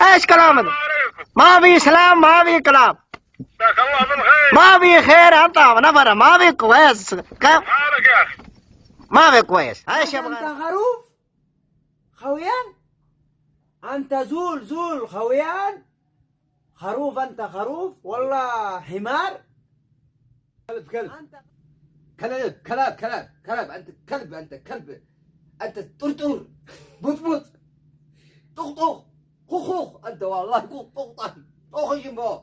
ايش كلام هذا؟ ما في اسلام، ما في كلام، جزاك الله بالخير. ما في خير. انت نفر ما في كويس. كيف حالك يا اخي؟ ما في كويس؟ ايش انت يبغى؟ خروف خويان، انت زول خويان، خروف، انت خروف والله حمار. كلب انت كلب انت كلب انت طرطور بط طخ خوخ انت والله طخ طخ جنبو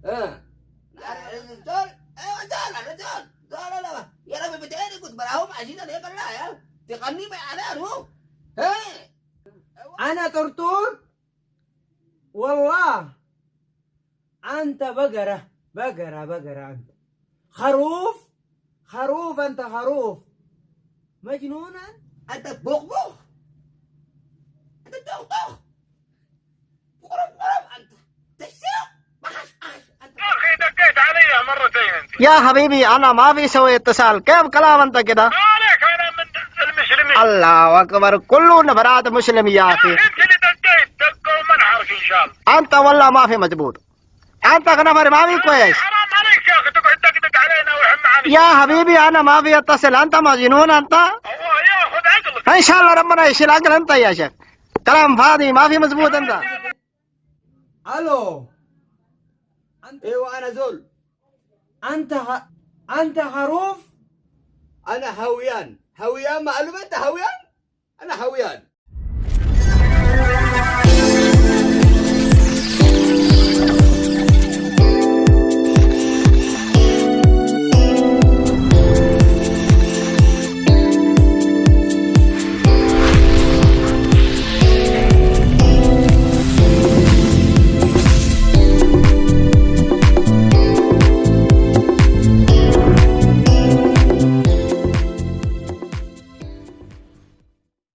الرجال الرجال لا يا ربي بتعيني كنت براهم عشان هيك لا يا تغني على هو انا طرطور والله. انت بقرة انت خروف انت خروف مجنون. انت بخ انت طخ قرب انت تشتغل انت يا اخي دقيت علي مرتين انت. يا حبيبي انا ما في سوي اتصال. كيف كلام انت كده؟ ما عليك، انا من المسلمين. الله اكبر، كله نفرات مسلم يا يا اخي. اخي انت اللي دقوا ومنحرك ان شاء الله. انت والله ما في مضبوط، انت نفر ما في كويس. حرام عليك يا اخي تقعد تدقدق علينا وهم معنا. يا حبيبي انا ما في اتصل، انت مجنون انت. الله ياخذ عقلك. ان شاء الله ربنا يشيل عقل انت يا شيخ، كلام فاضي ما في مضبوط انت. الو ايوه انا زول. انت خروف. انا هويان معلومة انت هويان. انا هويان.